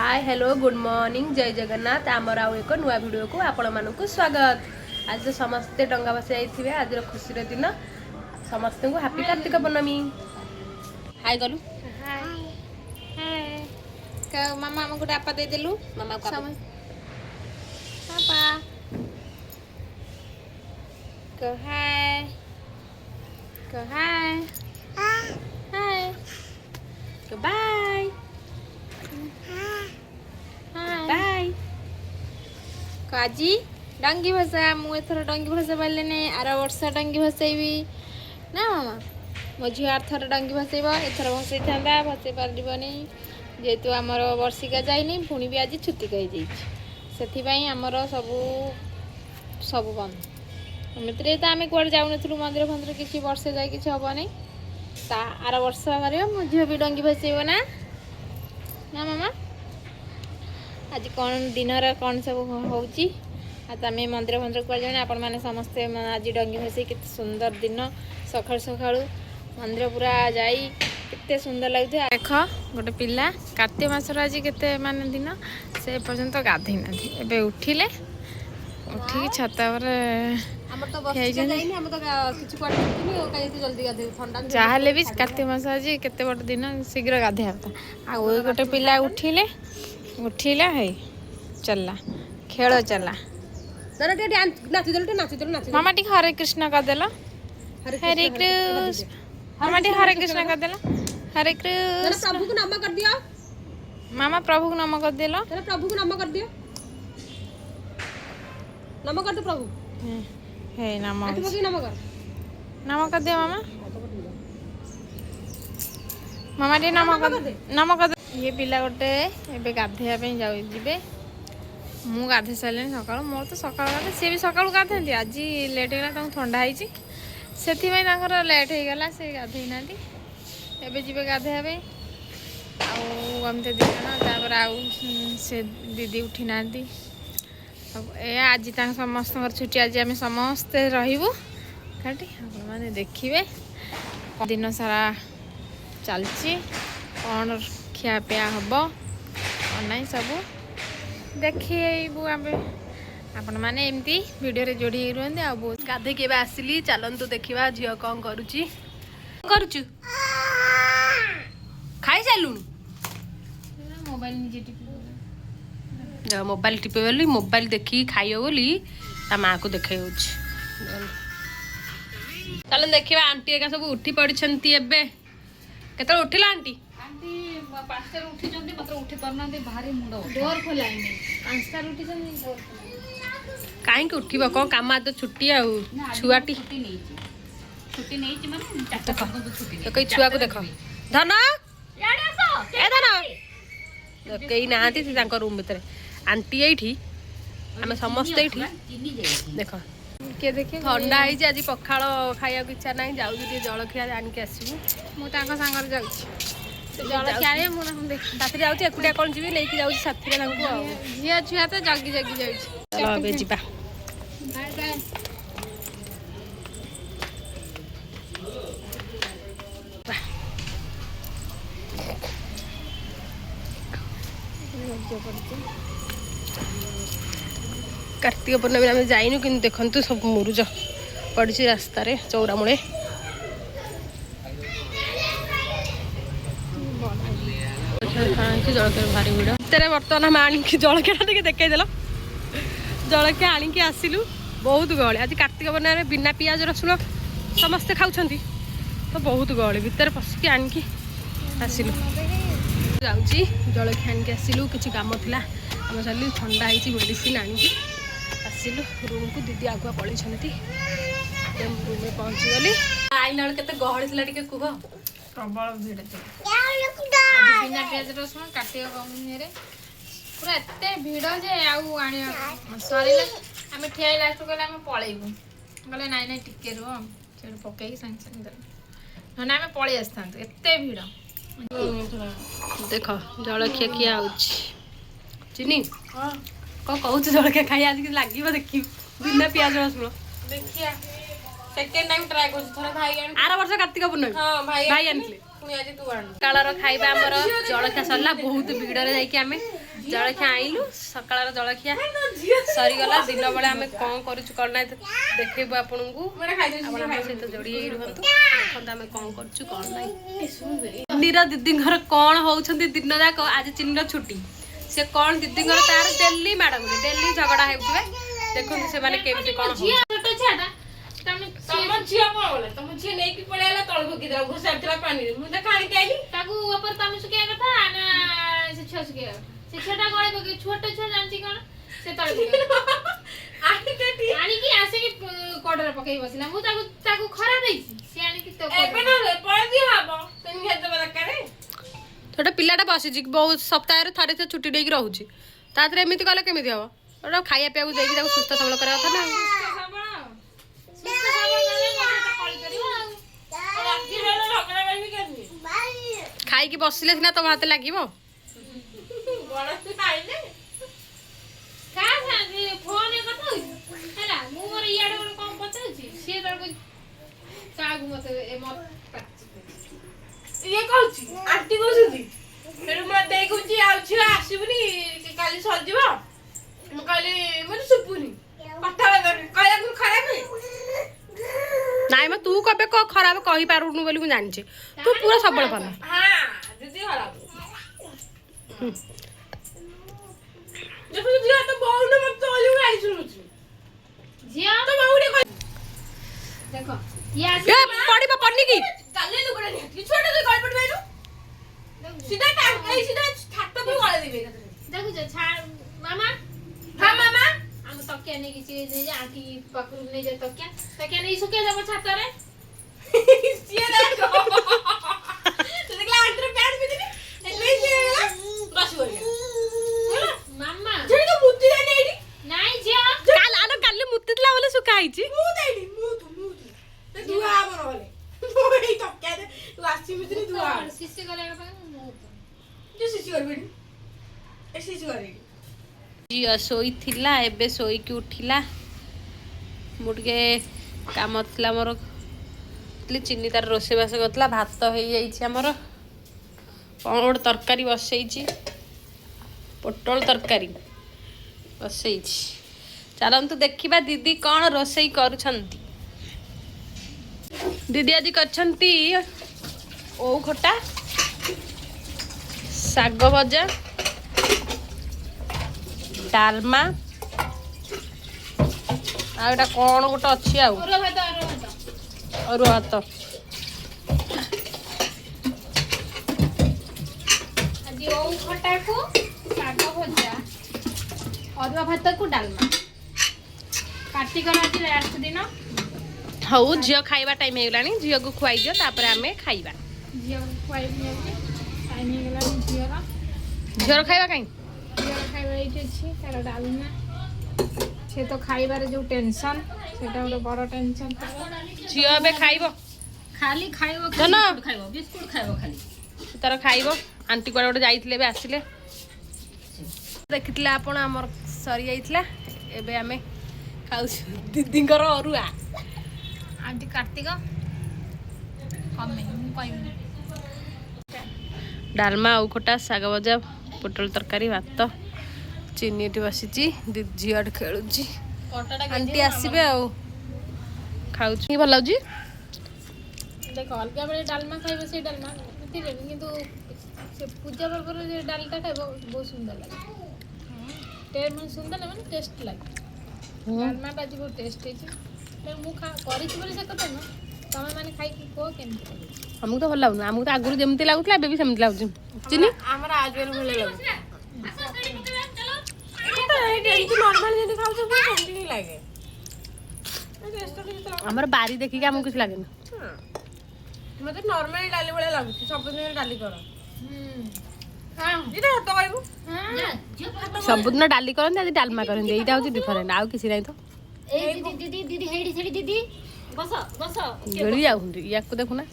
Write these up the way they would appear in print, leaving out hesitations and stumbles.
Hi hello good morning जय जगन्नाथ आमर आउ एक नुआ वीडियो को आपण मानक स्वागत। आज तो समस्ते डंगा बस जाइए आज खुशी दिन समस्त को हैप्पी कार्तिक पूर्णमी। हाय गलु हाय हाय मामा हमको डापा दे देलु मामा को पापा को हाय हाय बाय बाय काजी डंगी भाषा मु एथर डंगी भाषा पाले ने आर वर्ष डंगी भाषाइबी ना मामा मो झी आर थर डंगी भाषाइब एथर भाषाई था भाषाई पारबनी जेहेतु आमर वर्षिका जाइनी पुणी भी आज छुट्टी कही से आमर सबू सब बंद एमती तो आम कौड़े जाऊन मंदिर फंदिर किसी वर्षे जाए कि हम नहीं आर वर्ष कर मो झील भी डंगी भाषाइब ना ना मामा आज कौन दिन कौन सब होमें मंदिर फंदिर कौन जाने आपण मैंने समस्ते आज डंगी भाषाई के सुंदर दिन सका सका मंदिर पूरा जाई केते सुंदर लगे देख गोटे पिला कार्तिक मासर आज केते माने दिन से पर्यंत गाधई ना उठिले उठिक छत जहाँ भी कार्तिक मास आज केते बड़ दिन शीघ्र गाधे आ गोटे पिला उठिले उठिला है चलला खेल चलला मामा टी हरे कृष्ण करदेल हरे कृष्ण मामा टी हरे कृष्ण करदेल हरे कृष्ण प्रभु को नाम कर दिया मामा प्रभु को नाम कर देलो प्रभु को नाम कर दिया नाम कर दे प्रभु हे नाम नाम कर दिया मामा मामा टी नाम कर दे ये पिला गोटे एबे गाधेया जाए मु गाधे सारे सका मोर तो सका गाधे सी भी सका गाधे आज लेट हो ठंडा से लेट हो गला से गाधे ना एबे जी गाधे आमते दी जन से दीदी उठी ना आज समस्त छुट्टी आज आम समस्ते रही मैंने देखिए दिन सारा चलची कौन खियापिया हम ना सब देखू आपण मैंने एमती वीडियो रे जोड़ी रुहते आ बहुत गाधे के आसिली चलतु देखा झील कौन करुचु खाई सारू मोबाइल निजे मोबाइल टिपे बोली मोबाइल देखी खाइब बोली ता माँ को देखे चल देखा आंटी एका सब उठी पड़ी केत उठिला आंटी कहीं उठब कौन कम तो छुट्टी छुआटी कई छुआ को देख धन ए धन कई ना रूम भितर आंटी ये आम समस्त ये देख के देखे ठंडा है आज पखाड़ खाया इच्छा ना जाऊँ जलखिया आनिक आसबू मुझे सांगे जलखिया मुझे जाऊँ एकुटिया कौन जी लेकिन जाऊँ साथी झील छुआ तो जगी जगी जा कार्तिक पूर्णमी आम जाइनु कि देखु सब मुरुज पड़ी रास्त चौरा मूले जलखिया भारी भिड़ भितर बर्तमान आम आणिकी जलखिया देखल जलखिया आणिकी आसिलु बहुत गहली आज कार्तिक पूर्णिमा बिना पियाज रसुण समस्ते खाऊं तो बहुत गहली भितर पशिकी आणिकी आसिलु जाऊँगी जलखिया आणिकी आसिलु किसी काम थिला आम चल ठंडा है मेडिसिन आणिकी आसिलु रूम को दीदी आगुआ पलि रूम में पहुँची गली आईला के गहली थी टे कह प्रबल भिड़ बिना पियाज रसुण कार्तिक पूर्णिमा पूरा एत भिड़ जे आने सर आम ठिया लास्ट गले आम पलैबू गले नाई नाई टिके रुह से पकई सागे सागे ना आम पलि आसता एत भिड़ देख जलखिया किया चिनी कौन कहूँ जलखिया खाई आज लगे देखी बिना पियाज रसुण देखिया सेकेंड टाइम ट्राई कर थोड़ा भाई आर वर्ष कार्तिक पूर्णमी हां भाई आनले ସକାଳର ଖାଇବା ଆମର ଜଳଖିଆ ସରିଲା। ବହୁତ ଭିଡ଼ରେ ଯାଇକି ଆମେ ଜଳଖିଆ ଆଣିଲୁ। ସକାଳର ଜଳଖିଆ ସରିଗଲା। ଦିନ ବେଳେ ଆମେ କ'ଣ କରୁଛୁ କ'ଣ ନାହିଁ ଦେଖେଇବୁ ଆପଣଙ୍କୁ। ଆପଣ ଆମ ସହିତ ଯୋଡ଼ି ହେଇ ରୁହନ୍ତୁ। ଦେଖନ୍ତୁ ଆମେ କ'ଣ କରୁଛୁ କ'ଣ ନାହିଁ। ଚିନିର ଦିଦିଙ୍କର କ'ଣ ହଉଛନ୍ତି ଦିନ ଯାକ। ଆଜି ଚିନିର ଛୁଟି। ସେ କ'ଣ ଦିଦିଙ୍କର ତାର ଡେଲି ମାଡ଼ ଗୁଡ଼େ ଡେଲି ଝଗଡ଼ା ହେଉଥିବେ। ଦେଖନ୍ତୁ ସେମାନେ କେମିତି କ'ଣ ତମ ଝିଅ କଣ ବୋଲେ ତମ ଝିଅ ନେଇକି ପଳେଇଲା ତଳ ଭୋଗି ଦେଲା ଘୋଷାରିଥିଲା ପାଣିରେ ମୁଁ ତ କାଣିକି ଆଇଲି ତାକୁ ଉପରେ ତମେ ଶୁକେଇବା କଥା ନା ସେ ଛୁଆ ଶୁକେଇବା ସେ ଛୁଆଟା ଗଳି ପକେଇ ଛୋଟ ଛୁଆ ଜାଣିଛି କଣ ସେ ତଳେ ଆଣିକି ଆସିକି କଡରେ ପକେଇ ବସିଲା ମୁଁ ତାକୁ ଖରା ଦେଇଛି ସେ ଆଣିକି ତ ଏବେ ନା ପଳେଇ ଦିଅ ହବ ସେମିତି ହେଦବା ଦରକାର छोटा पिलाटा बसी बहुत सप्ताह थे से छुट्टी देकी रोचे तारे एमती कले केमी हम गोटे खाया पीया देखिए सुस्थ सबल करा था ना खाई बसिले सीना तुम हाथ लगे ये कहूची आंटी कहउछी फेर म देई कहउची आउछि आसीबनी काली सरजिबो म काली मन सुपुनी कथा कहया को खराब नाई मैं तू कबे को खराब कहि पारुनु बोली मु जानि तू पूरा सबल पाना हां दीदी खराब देखो जिया तो बहु न मत ओली गाड़ी सुनुची जिया तो बहु ने देखो ये पड़ी पन्नी की काले दुगड़ा नहीं कि छोटे से गल पड़वेनु सीधा टांग ए सीधा छात पे गले देबे देखो जे मामा हां मामा हम तकिया ने की चीज जे आंटी पकड़ ले जे तकिया नहीं सुके जब छात रे सिए देखो तो देखला आंटी रे पैंट भी दिनी ले से बस हो गया मामा जे तो मुत्ती दे नहीं नहीं जे काल आनो काल मुत्ती दिला बोले सुका आइची मु देनी मु तो दुआ बन बोले मोई तकिया दे तू आसी मित्री दुआ शिष्य करे का मु जो शिष्य करबे ए शिष्य करे जिया सोई थिला एबे सोई की उठिला मुटके काम थिला मोर चिन्नी तार रोसे बास करतला भात हो जाइछि हमर कोन गोटे तरकारी बसैछि पोटल तरकारी बसैछि चलंतु देखिबा दीदी कोन रोसई करूछंती दीदी आज करछंती ओ खटा साग भजा डालमा आटा कौन गोटे अच्छी अरुआ भात खटा को साग भजा अरुआ भात को डालमा कार्तिक लास्ट दिन हऊ झील खाइबा टाइम होगा झील को खुआई दियो तापर आमे खाइबा झील को खुआई टाइम होगा झील खाइबा कहीं झील खाइबा एठी अछि तार डालना से तो खाइबार जो टेंशन सेटा ଗୋଟେ बड़ टेंशन झील एबे खाइबो खाली खाइबो खाइबो बिस्कुट खाइबो खाली तार खाइबो आंटी कोड गोटे जाइथिले बे आसिले देखिथिले आपण हमर सरी जाइथिला एबे आमे खाउ दीदींकर अरुआ आंटी कार्तिक कमे मु कहबी डालमा आउ खटा साग भजा पोटल तरकारी भात चीनी एठी बसिची झील खेलुची आंटी आसीबे आउ खाउची भल लाउची देख अलगा बेले डालमा खाइबो से डालमा किंतु से पूजा पर्व रे डालटा खाइबो बहुत सुंदर लागे टेस्ट मन सुंदर लागे टेस्ट लागे डालमा टा जो टेस्ट है मु करी बोले से कथा न तमे माने खाई की को केमती हमको तो भल लागु हमको तो आगुरु जेमती लागुतला एबे भी सेमती लागुची चिनी हमरा आज बेर भले लागु एटा नॉर्मल जेनी खाउ सब सेमती नहीं लागे हमर बारी देखि के हमको कुछ लागे ना मते नॉर्मल डाली वाला लागु सब दिन डाली कर हां इटा हतो कहबो हां सब दिन डाली करन आज डालमा करन एटा होची डिफरेंट आउ किसी नहीं तो ए दीदी दीदी हेडी छेडी दीदी बस बस गड़ी जाऊ या को देखो ना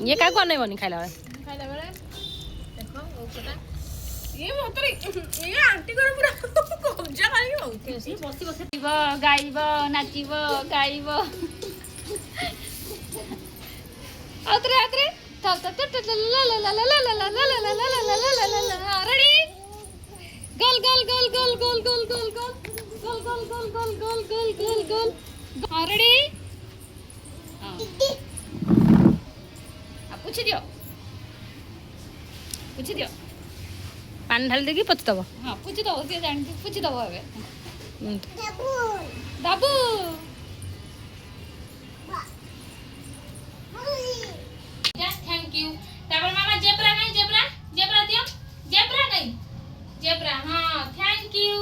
ये का को नहीं बनी खाइला बेले देखो ओ कोटा ये मोतरी ये आंटी को पूरा कब्जा खाली होउते बसी बसी गाइबो नाचिबो गाइबो आतरे रेडी गोल गोल गोल गोल गोल गोल गोल गोल गोल गोल गोल गोल गोल गोल गोल गोल हाँ रेडी पूछ दियो पानी ढाली देगी पोती दब हाँ पूछ दो सी जान पूछ दो ए दाबू थैंक यू तापर मामा जेब्रा नहीं जेब्रा जेब्रा दियो जेब्रा नहीं जेब्रा हाँ थैंक यू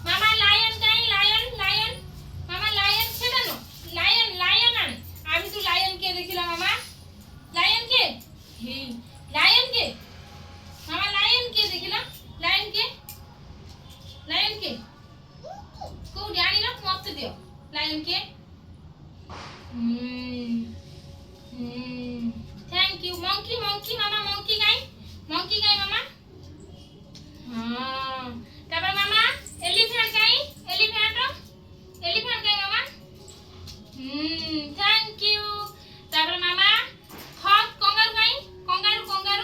मामा लायन नहीं लायन लायन मामा लायन सेटा नो लायन लायन आने अभी तू लायन के देखिला मामा लायन के हे लायन के मामा लायन के देखिला लायन के को जानी ना मत दियो लायन के थैंक यू मंकी मंकी मामा मंकी गाय मामा हाँ तापर मामा एलिफेंट गाय एलिफेंट गाय मामा थैंक यू तापर मामा हॉक कंगारू गाय कंगारू गाय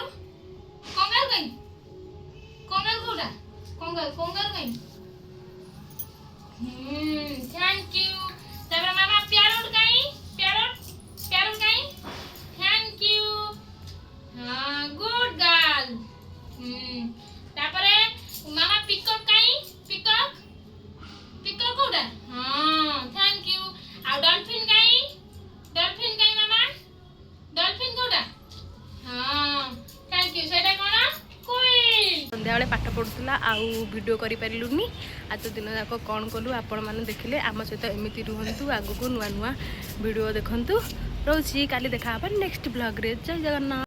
कंगारू कोडा कंगारू गाय थैंक यू तापर मामा पैरोट गाय पैरोट गाय थैंक यू हाँ गुड गर्ल तापरे मामा पिकॉक काई पिकॉक कोडा हाँ थैंक यू आ डॉल्फिन काई मामा डॉल्फिन कोडा हाँ थैंक यू सेटा कोन कोइल संध्या बेले पाठ पढ़ुला आउ वीडियो करि परिलुनी आज दिन जाक कौन कलु आपण माने देखिले आम सहित एमती रुहंतु आगु नुआ नुआ वीडियो देखंतु रोची काली देखा नेक्स्ट ब्लॉग रे जय जगन्नाथ।